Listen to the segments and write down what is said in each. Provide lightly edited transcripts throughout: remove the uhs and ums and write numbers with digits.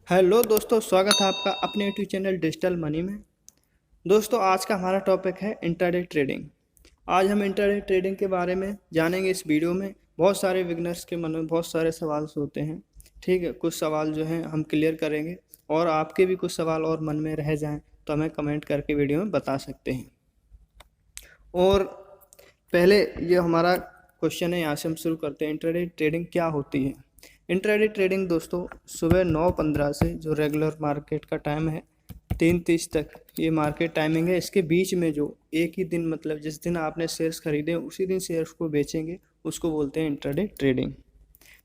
Hello दोस्तों, स्वागत है आपका अपने यूट्यूब चैनल डिजिटल मनी में। दोस्तों, आज का हमारा टॉपिक है इंट्राडे ट्रेडिंग। आज हम इंट्राडे ट्रेडिंग के बारे में जानेंगे। इस वीडियो में बहुत सारे बिगनर्स के मन में बहुत सारे सवाल होते हैं। ठीक है, कुछ सवाल जो हैं हम क्लियर करेंगे, और आपके भी कुछ सवाल और मन में रह जाएं तो हमें कमेंट करके वीडियो में बता सकते हैं। और पहले ये हमारा क्वेश्चन है, यहाँ से हम शुरू करते हैं। इंट्राडे ट्रेडिंग क्या होती है? इंट्राडे ट्रेडिंग दोस्तों सुबह 9:15 से जो रेगुलर मार्केट का टाइम है 3:30 तक ये मार्केट टाइमिंग है। इसके बीच में जो एक ही दिन, मतलब जिस दिन आपने शेयर्स खरीदे उसी दिन शेयर्स को बेचेंगे, उसको बोलते हैं इंट्राडे ट्रेडिंग।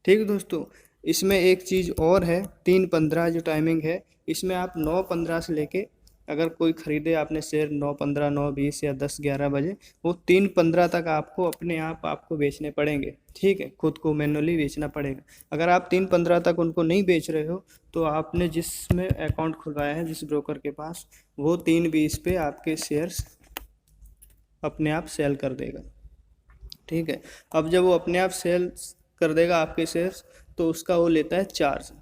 ठीक है दोस्तों, इसमें एक चीज़ और है, 3:15 जो टाइमिंग है, इसमें आप 9:15 से लेके, अगर कोई ख़रीदे आपने शेयर 9:15, 9:20 या 10-11 बजे, वो 3:15 तक आपको अपने आप आपको बेचने पड़ेंगे। ठीक है, खुद को मैनुअली बेचना पड़ेगा। अगर आप 3:15 तक उनको नहीं बेच रहे हो तो आपने जिसमें अकाउंट खुलवाया है, जिस ब्रोकर के पास, वो 3:20 पे आपके शेयर्स अपने आप सेल कर देगा। ठीक है, अब जब वो अपने आप सेल कर देगा आपके शेयर्स, तो उसका वो लेता है चार्ज,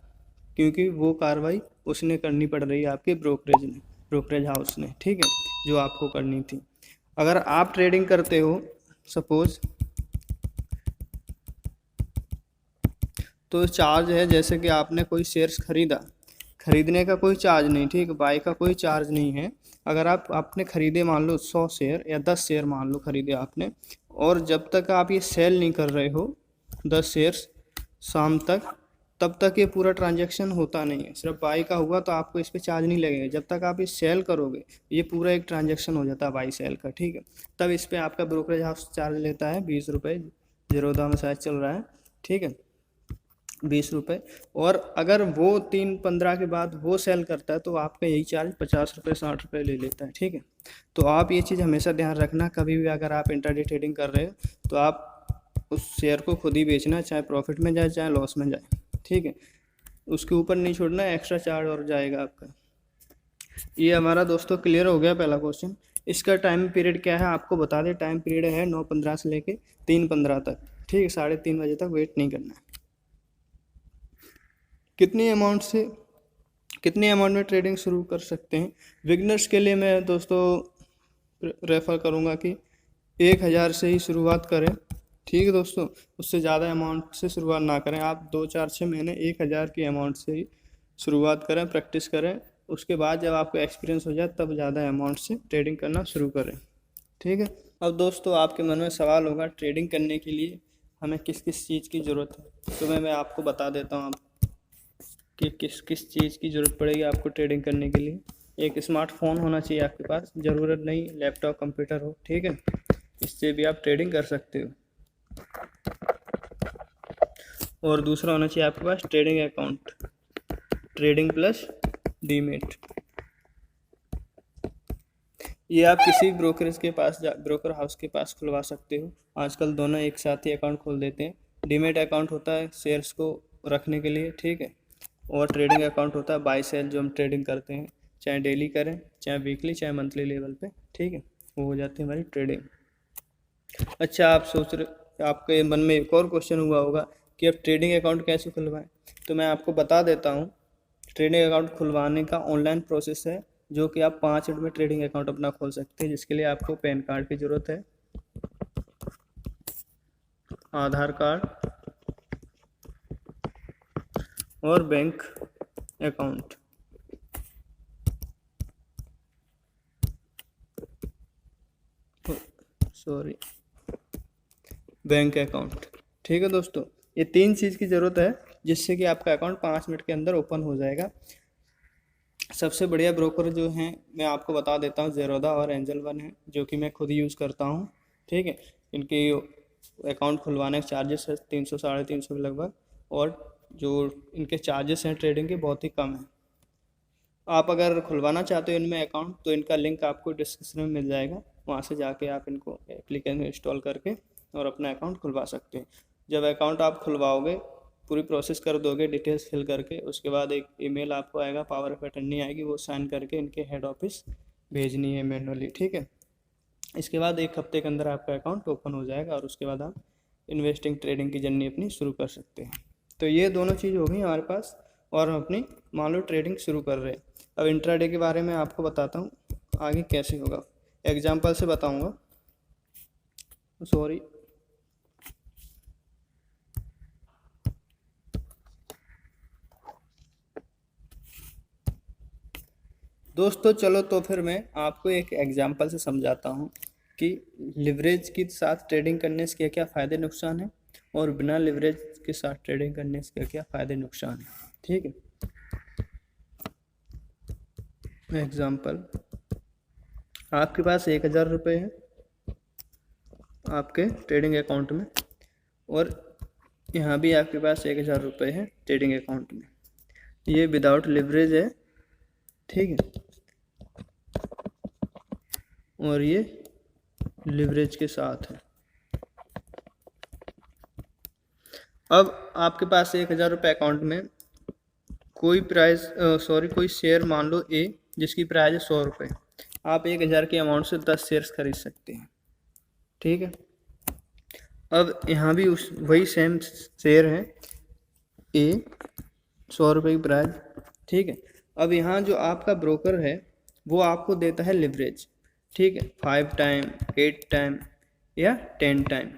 क्योंकि वो कार्रवाई उसने करनी पड़ रही है आपके ब्रोकरेज हाउस ने। ठीक है, जो आपको करनी थी। अगर आप ट्रेडिंग करते हो सपोज, तो चार्ज है, जैसे कि आपने कोई शेयर्स खरीदा, खरीदने का कोई चार्ज नहीं, ठीक, बाई का कोई चार्ज नहीं है। अगर आपने खरीदे, मान लो 100 शेयर या 10 शेयर मान लो खरीदे आपने, और जब तक आप ये सेल नहीं कर रहे हो 10 शेयर्स शाम तक, तब तक ये पूरा ट्रांजैक्शन होता नहीं है। सिर्फ बाई का हुआ तो आपको इस पर चार्ज नहीं लगेगा। जब तक आप ये सेल करोगे, ये पूरा एक ट्रांजैक्शन हो जाता है बाई सेल का। ठीक है, तब इस पर आपका ब्रोकरेज हाउस चार्ज लेता है 20 रुपये, जीरोधा में शायद चल रहा है। ठीक है, 20 रुपये। और अगर वो 3:15 के बाद वो सेल करता है तो आपका यही चार्ज 50 रुपये 60 रुपये ले लेता है। ठीक है, तो आप ये चीज़ हमेशा ध्यान रखना, कभी भी अगर आप इंट्राडे ट्रेडिंग कर रहे हो तो आप उस शेयर को खुद ही बेचना, चाहे प्रॉफिट में जाए चाहे लॉस में जाए। ठीक है, उसके ऊपर नहीं छोड़ना, एक्स्ट्रा चार्ज और जाएगा आपका। ये हमारा दोस्तों क्लियर हो गया पहला क्वेश्चन। इसका टाइम पीरियड क्या है आपको बता दें। टाइम पीरियड है 9:15 से लेके 3:15 तक। ठीक है, 3:30 बजे तक वेट नहीं करना है। कितनी अमाउंट में ट्रेडिंग शुरू कर सकते हैं? बिगनर्स के लिए मैं दोस्तों रेफ़र करूँगा कि 1,000 से ही शुरुआत करें। ठीक है दोस्तों, उससे ज़्यादा अमाउंट से शुरुआत ना करें। आप 2-4-6 महीने 1,000 की अमाउंट से ही शुरुआत करें, प्रैक्टिस करें। उसके बाद जब आपको एक्सपीरियंस हो जाए तब ज़्यादा अमाउंट से ट्रेडिंग करना शुरू करें। ठीक है, अब दोस्तों आपके मन में सवाल होगा, ट्रेडिंग करने के लिए हमें किस किस चीज़ की ज़रूरत है? तो मैं आपको बता देता हूँ कि किस किस चीज़ की ज़रूरत पड़ेगी आपको ट्रेडिंग करने के लिए। एक स्मार्टफोन होना चाहिए आपके पास, ज़रूरत नहीं लैपटॉप कंप्यूटर हो। ठीक है, इससे भी आप ट्रेडिंग कर सकते हो। और दूसरा होना चाहिए आपके पास trading account, trading plus demat. ये आप किसी ब्रोकरेज के पास ब्रोकर हाउस के पास खुलवा सकते हो। आजकल दोनों एक साथ ही अकाउंट खोल देते हैं। डीमेट अकाउंट होता है शेयर्स को रखने के लिए। ठीक है, और ट्रेडिंग अकाउंट होता है बाई सेल, जो हम ट्रेडिंग करते हैं, चाहे डेली करें चाहे वीकली चाहे मंथली लेवल पे। ठीक है, वो हो जाती है हमारी ट्रेडिंग। अच्छा, आप सोच रहे, आपके मन में एक और क्वेश्चन हुआ होगा कि अब ट्रेडिंग अकाउंट कैसे खुलवाएं। तो मैं आपको बता देता हूँ। ट्रेडिंग अकाउंट खुलवाने का ऑनलाइन प्रोसेस है, जो कि आप 5 मिनट में ट्रेडिंग अकाउंट अपना खोल सकते हैं। जिसके लिए आपको पैन कार्ड की ज़रूरत है, आधार कार्ड और bank account. Sorry, bank account. ठीक है दोस्तों, ये 3 चीज़ की ज़रूरत है, जिससे कि आपका अकाउंट 5 मिनट के अंदर ओपन हो जाएगा। सबसे बढ़िया ब्रोकर जो हैं मैं आपको बता देता हूँ, ज़ेरोधा और एंजल वन है, जो कि मैं खुद यूज़ करता हूँ। ठीक है, इनके अकाउंट खुलवाने के चार्जेस है 300 350 के लगभग, और जो इनके चार्जेस हैं ट्रेडिंग के बहुत ही कम हैं। आप अगर खुलवाना चाहते हो इनमें अकाउंट, तो इनका लिंक आपको डिस्क्रिप्शन में मिल जाएगा, वहाँ से जाके आप इनको एप्लीकेशन इंस्टॉल करके और अपना अकाउंट खुलवा सकते हैं। जब अकाउंट आप खुलवाओगे, पूरी प्रोसेस कर दोगे डिटेल्स फिल करके, उसके बाद एक ईमेल आपको आएगा, पावर ऑफ अटर्नी आएगी, वो साइन करके इनके हेड ऑफिस भेजनी है मैनुअली। ठीक है, इसके बाद 1 हफ्ते के अंदर आपका अकाउंट ओपन हो जाएगा, और उसके बाद आप इन्वेस्टिंग ट्रेडिंग की जर्नी अपनी शुरू कर सकते हैं। तो ये दोनों चीज़ हो गई हमारे पास, और हम अपनी मान लो ट्रेडिंग शुरू कर रहे हैं। अब इंट्राडे के बारे में आपको बताता हूँ आगे कैसे होगा, एग्जाम्पल से बताऊँगा। सॉरी, दोस्तों चलो तो फिर मैं आपको एक एग्जांपल से समझाता हूँ कि लिवरेज के साथ ट्रेडिंग करने से क्या क्या फ़ायदे नुकसान है और बिना लिवरेज के साथ ट्रेडिंग करने से क्या क्या फ़ायदे नुकसान है। ठीक है, एग्जांपल, आपके पास 1000 रुपये है आपके ट्रेडिंग अकाउंट में और यहाँ भी आपके पास 1000 रुपये है ट्रेडिंग अकाउंट में। ये विदाउट लिवरेज है, ठीक है, और ये लिवरेज के साथ है। अब आपके पास 1000 रुपये अकाउंट में कोई कोई शेयर मान लो ए, जिसकी प्राइस है 100 रुपये। आप 1000 के अमाउंट से 10 शेयर्स खरीद सकते हैं। ठीक है, अब यहाँ भी वही सेम शेयर है ए, 100 रुपये की प्राइस। ठीक है, अब यहाँ जो आपका ब्रोकर है वो आपको देता है लिवरेज। ठीक है, 5 टाइम, 8 टाइम या 10 टाइम।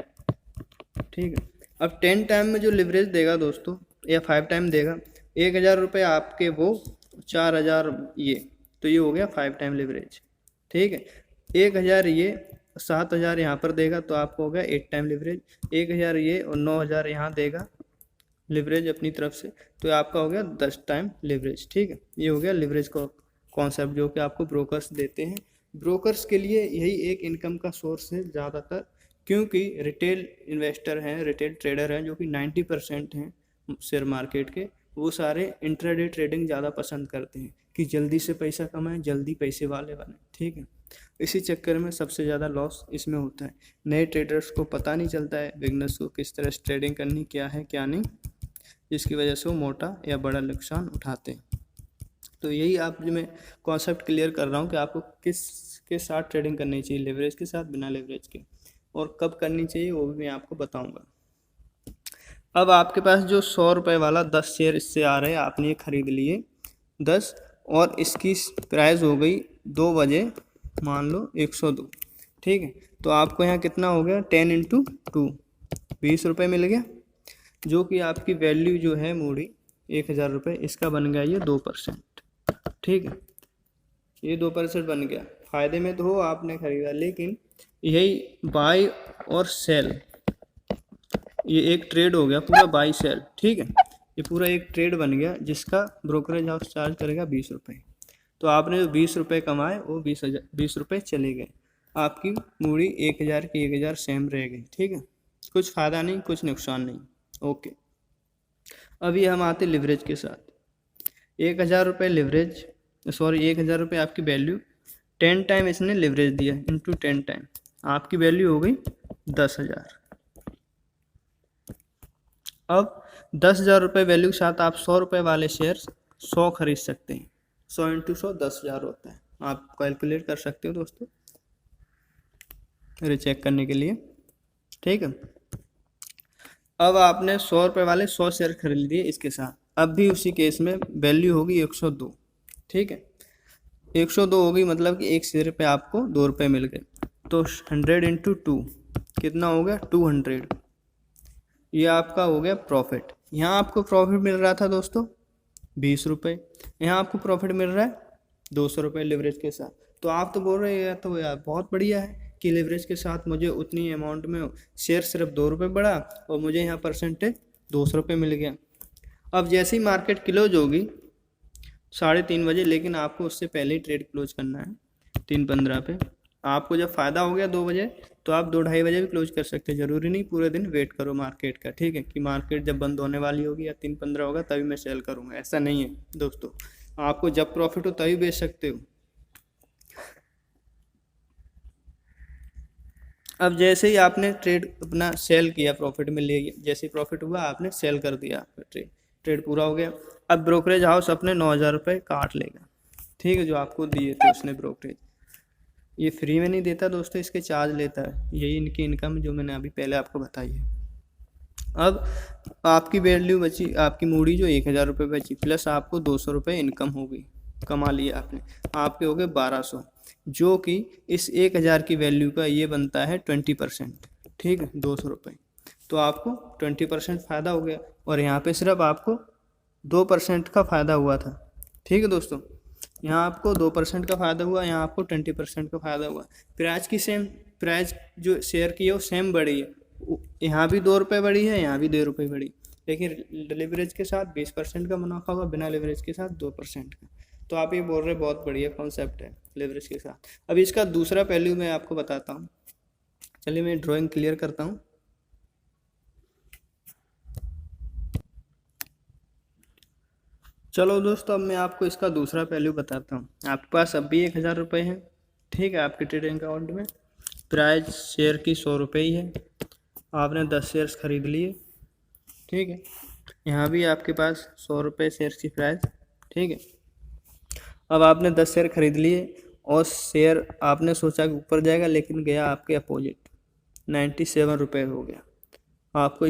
ठीक है, अब 10 टाइम में जो लिवरेज देगा दोस्तों, या 5 टाइम देगा, 1000 रुपये आपके वो 4000 ये, तो ये हो गया 5 टाइम लिवरेज। ठीक है, 1000 ये 7000 यहाँ पर देगा तो आपको हो गया 8 टाइम लिवरेज। 1000 ये और 9000 यहाँ देगा लिवरेज अपनी तरफ से, तो आपका हो गया 10 टाइम लिवरेज। ठीक है, ये हो गया लिवरेज का कॉन्सेप्ट जो कि आपको ब्रोकर्स देते हैं। ब्रोकर्स के लिए यही एक इनकम का सोर्स है ज़्यादातर, क्योंकि रिटेल इन्वेस्टर हैं, रिटेल ट्रेडर हैं जो कि 90% हैं शेयर मार्केट के, वो सारे इंट्राडे ट्रेडिंग ज़्यादा पसंद करते हैं कि जल्दी से पैसा कमाएं, जल्दी पैसे वाले बने। ठीक है, इसी चक्कर में सबसे ज़्यादा लॉस इसमें होता है। नए ट्रेडर्स को पता नहीं चलता है बिगनर्स को किस तरह से ट्रेडिंग करनी, क्या है क्या नहीं, जिसकी वजह से वो मोटा या बड़ा नुकसान उठाते हैं। तो यही आप जो मैं कॉन्सेप्ट क्लियर कर रहा हूँ कि आपको किस के साथ ट्रेडिंग करनी चाहिए, लिवरेज के साथ, बिना लिवरेज के, और कब करनी चाहिए वो भी मैं आपको बताऊंगा। अब आपके पास जो 100 रुपये वाला 10 शेयर इससे आ रहे हैं, आपने ये खरीद लिए 10, और इसकी प्राइस हो गई 2 बजे मान लो 102। ठीक है, तो आपको यहाँ कितना हो गया, 10 × 2, 20 रुपये मिल गया, जो कि आपकी वैल्यू जो है मूड़ी 1000 रुपये, इसका बन गया ये 2%। ठीक है, ये 2% बन गया। फ़ायदे में तो हो, आपने खरीदा, लेकिन यही बाय और सेल, ये एक ट्रेड हो गया पूरा बाई सेल। ठीक है, ये पूरा एक ट्रेड बन गया जिसका ब्रोकरेज हाउस चार्ज करेगा 20 रुपये। तो आपने जो 20 रुपये कमाए वो 20 रुपये चले गए, आपकी मूड़ी 1000 की 1000 सेम रह गई। ठीक है, कुछ फ़ायदा नहीं, कुछ नुकसान नहीं। ओके, अभी हम आते लिवरेज के साथ। 1000 रुपये लिवरेज, 1000 रुपये आपकी वैल्यू, 10 टाइम इसने लिवरेज दिया इंटू 10 टाइम, आपकी वैल्यू हो गई 10,000। अब 10,000 रुपये वैल्यू के साथ आप 100 रुपये वाले शेयर 100 खरीद सकते हैं। 100 × 100 10,000 होता है, आप कैलकुलेट कर सकते हो दोस्तों रिचेक करने के लिए। ठीक है, अब आपने 100 रुपये वाले 100 शेयर खरीद लिए इसके साथ, अब भी उसी केस में वैल्यू होगी 102। ठीक है, 102 होगी, मतलब कि एक शेयर पे आपको 2 रुपये मिल गए, तो 100 × 2 कितना हो गया, 200। ये आपका हो गया प्रॉफिट। यहाँ आपको प्रॉफिट मिल रहा था दोस्तों 20 रुपये, यहाँ आपको प्रॉफिट मिल रहा है 200 रुपये लिवरेज के साथ। तो आप तो बोल रहे हैं तो यार बहुत बढ़िया है कि लिवरेज के साथ मुझे उतनी अमाउंट में शेयर सिर्फ 2 रुपये बढ़ा और मुझे यहाँ परसेंटेज 200 रुपये मिल गया। अब जैसे ही मार्केट क्लोज होगी 3:30 बजे, लेकिन आपको उससे पहले ही ट्रेड क्लोज करना है 3:15 पे। आपको जब फ़ायदा हो गया 2 बजे, तो आप 2-2:30 बजे भी क्लोज कर सकते हैं, ज़रूरी नहीं पूरे दिन वेट करो मार्केट का। ठीक है, कि मार्केट जब बंद होने वाली होगी या 3:15 होगा तभी मैं सेल करूँगा, ऐसा नहीं है दोस्तों। आपको जब प्रॉफिट हो तभी बेच सकते हो। अब जैसे ही आपने ट्रेड अपना सेल किया, प्रॉफिट में ले गया, जैसे ही प्रॉफिट हुआ आपने सेल कर दिया, ट्रेड पूरा हो गया। अब ब्रोकरेज हाउस अपने 9,000 रुपये काट लेगा। ठीक है, जो आपको दिए थे उसने ब्रोकरेज, ये फ्री में नहीं देता दोस्तों, इसके चार्ज लेता है। यही इनकी इनकम जो मैंने अभी पहले आपको बताई है। अब आपकी वैल्यू बची, आपकी मूड़ी जो 1000 रुपये बची, प्लस आपको 200 रुपये इनकम हो गई, कमा लिया आपने, आपके हो गए 1200, जो कि इस 1000 की वैल्यू का ये बनता है 20%। ठीक है, 200 रुपये, तो आपको 20% फ़ायदा हो गया, और यहाँ पे सिर्फ आपको 2% का फ़ायदा हुआ था। ठीक है दोस्तों, यहाँ आपको 2% का फ़ायदा हुआ, यहाँ आपको 20% का फ़ायदा हुआ। प्राइस की सेम, प्राइस जो शेयर की है वो सेम बढ़ी है, यहाँ भी 2 रुपये बढ़ी है, यहाँ भी 2 रुपये बढ़ी, लेकिन लेवरेज के साथ 20% का मुनाफा हुआ, बिना लेवरेज के साथ 2% का। तो आप ये बोल रहे बहुत बढ़िया कॉन्सेप्ट है लेवरेज के साथ। अब इसका दूसरा पहलू मैं आपको बताता हूँ। चलिए मैं ड्राइंग क्लियर करता हूँ। चलो दोस्तों, अब मैं आपको इसका दूसरा पहलू बताता हूँ। आपके पास अब भी 1000 रुपये हैं, ठीक है, आपके ट्रेडिंग अकाउंट में। प्राइस शेयर की 100 रुपये ही है, आपने 10 शेयर्स खरीद लिए, ठीक है। यहाँ भी आपके पास 100 रुपये शेयर की प्राइस, ठीक है। अब आपने 10 शेयर खरीद लिए, और शेयर आपने सोचा कि ऊपर जाएगा, लेकिन गया आपके अपोजिट, 97 रुपये हो गया। आपको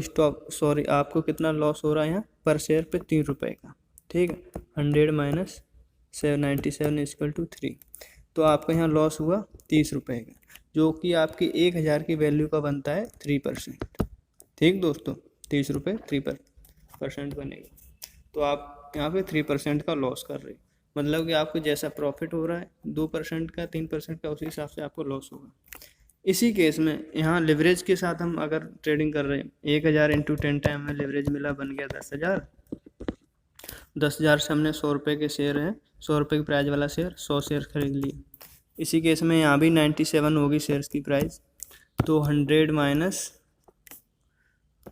आपको कितना लॉस हो रहा है यहाँ पर शेयर पे? 3 रुपये का, ठीक है। 100 माइनस 97 इक्वल टू 3, तो आपका यहाँ लॉस हुआ 30 रुपये का, जो कि आपकी 1000 की वैल्यू का बनता है 3%। ठीक दोस्तों, 30 रुपये 3% बनेगा, तो आप यहाँ पे 3% का लॉस कर रहे हैं। मतलब कि आपको जैसा प्रॉफिट हो रहा है 2% का, 3% का, उसी हिसाब से आपको लॉस होगा। इसी केस में यहाँ लेवरेज के साथ हम अगर ट्रेडिंग कर रहे हैं, 1000 इंटू 10 टाइम में लेवरेज मिला, बन गया 10,000। 10,000 से हमने 100 रुपये के शेयर हैं, 100 रुपये की प्राइस वाला शेयर, 100 शेयर खरीद लिए। इसी केस में यहाँ भी 97 होगी शेयर्स की प्राइस, तो 100 माइनस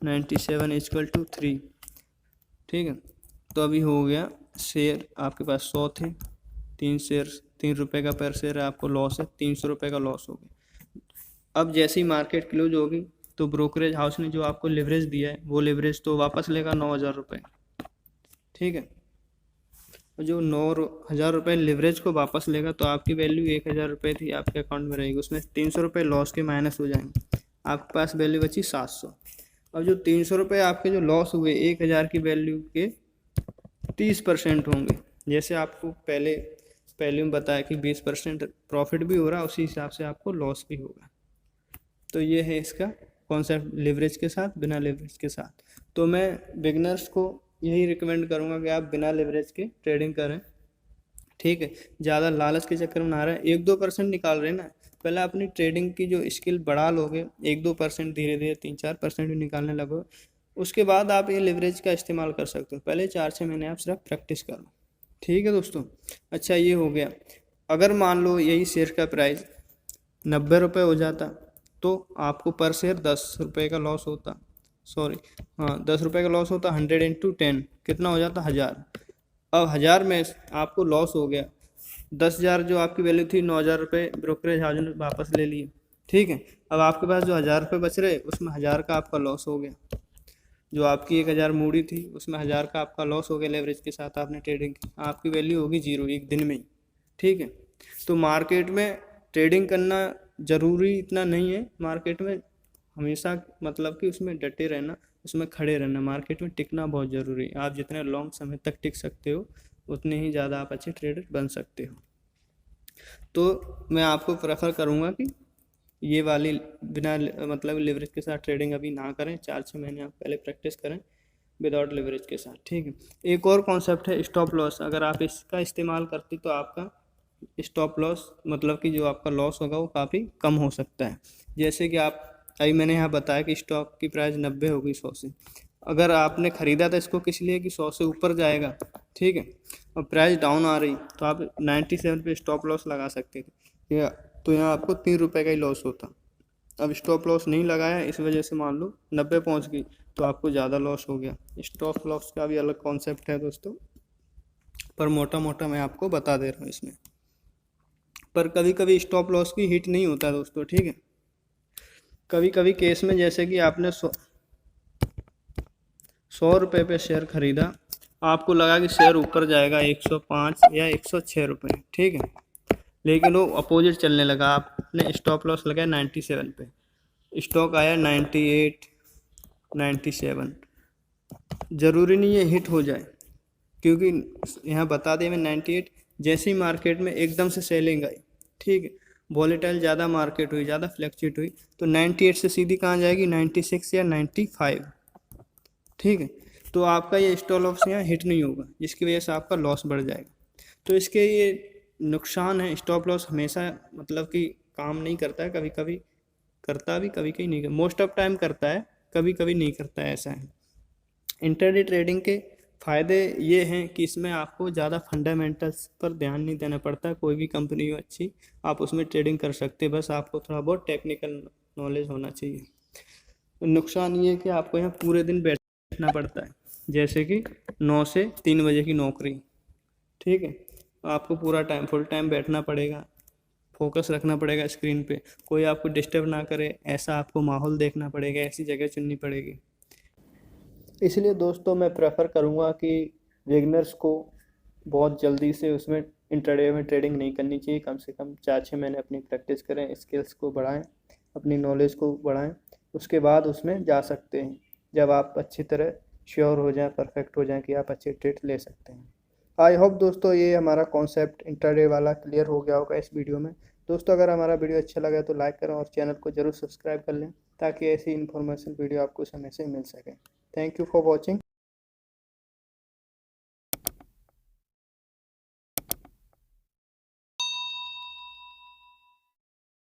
97 इक्वल टू 3, ठीक है। तो अभी हो गया, शेयर आपके पास 100 थे, 3 शेयर, 3 रुपये का पर शेयर आपको लॉस है, 300 रुपये का लॉस हो गया। अब जैसे ही मार्केट क्लोज होगी, तो ब्रोकरेज हाउस ने जो आपको लेवरेज दिया है, वो लेवरेज तो वापस लेगा 9,000 रुपये, ठीक है। जो 9,000 रुपये लेवरेज को वापस लेगा, तो आपकी वैल्यू 1,000 रुपये थी, आपके अकाउंट में रहेगी, उसमें 300 रुपये लॉस के माइनस हो जाएंगे, आपके पास वैल्यू बची 700। अब जो 300 रुपये आपके जो लॉस हुए 1000 की वैल्यू के 30% होंगे। जैसे आपको पहले में बताया कि 20% प्रॉफिट भी हो रहा है, उसी हिसाब से आपको लॉस भी होगा। तो ये है इसका कॉन्सेप्ट, लेवरेज के साथ, बिना लेवरेज के साथ। तो मैं बिगनर्स को यही रिकमेंड करूँगा कि आप बिना लेवरेज के ट्रेडिंग करें, ठीक है। ज़्यादा लालच के चक्कर में ना रहे, 1-2% निकाल रहे हैं ना, पहले अपनी ट्रेडिंग की जो स्किल बढ़ा लोगे, 1-2%, धीरे धीरे 3-4% भी निकालने लगो, उसके बाद आप ये लेवरेज का इस्तेमाल कर सकते हो। पहले 4-6 महीने आप सिर्फ प्रैक्टिस करो, ठीक है दोस्तों। अच्छा, ये हो गया। अगर मान लो यही शेयर का प्राइस 90 रुपये हो जाता, तो आपको पर शेयर 10 रुपये का लॉस होता, 10 रुपये का लॉस होता। 100 इंटू 10 कितना हो जाता? 1000। अब 1000 में आपको लॉस हो गया, 10,000 जो आपकी वैल्यू थी, 9,000 रुपये ब्रोकरेज हाउस ने वापस ले लिए, ठीक है। अब आपके पास जो 1000 रुपये बच रहे, उसमें 1000 का आपका लॉस हो गया। जो आपकी 1000 मूड़ी थी, उसमें 1000 का आपका लॉस हो गया, लेवरेज के साथ आपने ट्रेडिंग की, आपकी वैल्यू होगी 0 एक दिन में ही, ठीक है। तो मार्केट में ट्रेडिंग करना ज़रूरी इतना नहीं है, मार्केट में हमेशा मतलब कि उसमें डटे रहना, उसमें खड़े रहना, मार्केट में टिकना बहुत ज़रूरी है। आप जितने लॉन्ग समय तक टिक सकते हो, उतने ही ज़्यादा आप अच्छे ट्रेडर बन सकते हो। तो मैं आपको प्रेफर करूँगा कि ये वाली बिना मतलब लेवरेज के साथ ट्रेडिंग अभी ना करें, 4-6 महीने आप पहले प्रैक्टिस करें विदाउट लेवरेज के साथ, ठीक है। एक और कॉन्सेप्ट है स्टॉप लॉस। अगर आप इसका इस्तेमाल करते तो आपका स्टॉप लॉस मतलब कि जो आपका लॉस होगा वो काफ़ी कम हो सकता है। जैसे कि आप अभी मैंने यहाँ बताया कि स्टॉक की प्राइस 90 होगी 100 से, अगर आपने ख़रीदा था इसको किस लिए कि 100 से ऊपर जाएगा, ठीक है, और प्राइस डाउन आ रही, तो आप 97 पे स्टॉप लॉस लगा सकते थे, तो यहाँ आपको 3 रुपये का ही लॉस होता। अब स्टॉप लॉस नहीं लगाया, इस वजह से मान लो 90 पहुँच गई, तो आपको ज़्यादा लॉस हो गया। स्टॉप लॉस का भी अलग कॉन्सेप्ट है दोस्तों, पर मोटा मोटा मैं आपको बता दे रहा हूँ इसमें। पर कभी कभी स्टॉप लॉस भी हिट नहीं होता दोस्तों, ठीक है। कभी कभी केस में जैसे कि आपने 100 रुपये पे शेयर खरीदा, आपको लगा कि शेयर ऊपर जाएगा 105 या 106 रुपये, ठीक है, लेकिन वो अपोजिट चलने लगा, आपने स्टॉप लॉस लगाया 97 पे, स्टॉक आया 98, 97। ज़रूरी नहीं है हिट हो जाए, क्योंकि यहाँ बता दें मैं 98 जैसे ही मार्केट में एकदम से सेलिंग आई, ठीक है, वॉलेटाइल ज़्यादा मार्केट हुई, ज़्यादा फ्लैक्चुएट हुई, तो 98 से सीधी कहाँ जाएगी 96 या 95, ठीक है। तो आपका ये स्टॉप लॉस यहाँ हिट नहीं होगा, जिसकी वजह से आपका लॉस बढ़ जाएगा। तो इसके ये नुकसान है, स्टॉप लॉस हमेशा मतलब कि काम नहीं करता है, कभी कभी करता भी, कभी कभी नहीं करता, मोस्ट ऑफ टाइम करता है, कभी कभी नहीं करता है, ऐसा है। इंट्राडे ट्रेडिंग के फ़ायदे ये हैं कि इसमें आपको ज़्यादा फंडामेंटल्स पर ध्यान नहीं देना पड़ता, कोई भी कंपनी हो अच्छी आप उसमें ट्रेडिंग कर सकते हैं, बस आपको थोड़ा बहुत टेक्निकल नॉलेज होना चाहिए। नुकसान ये है कि आपको यहाँ पूरे दिन बैठना पड़ता है, जैसे कि 9 से 3 बजे की नौकरी, ठीक है, आपको पूरा टाइम फुल टाइम बैठना पड़ेगा, फोकस रखना पड़ेगा स्क्रीन पे, कोई आपको डिस्टर्ब ना करे ऐसा आपको माहौल देखना पड़ेगा, ऐसी जगह चुननी पड़ेगी। इसलिए दोस्तों मैं प्रेफर करूँगा कि बिगनर्स को बहुत जल्दी से उसमें इंट्राडे में ट्रेडिंग नहीं करनी चाहिए, कम से कम 4-6 महीने अपनी प्रैक्टिस करें, स्किल्स को बढ़ाएं, अपनी नॉलेज को बढ़ाएं, उसके बाद उसमें जा सकते हैं, जब आप अच्छी तरह श्योर हो जाएं, परफेक्ट हो जाएं कि आप अच्छे ट्रेड ले सकते हैं। आई होप दोस्तों ये हमारा कॉन्सेप्ट इंट्राडे वाला क्लियर हो गया होगा इस वीडियो में। दोस्तों अगर हमारा वीडियो अच्छा लगा तो लाइक करें और चैनल को ज़रूर सब्सक्राइब कर लें, ताकि ऐसी इन्फॉर्मेशन वीडियो आपको समय से मिल सके। Thank you for watching.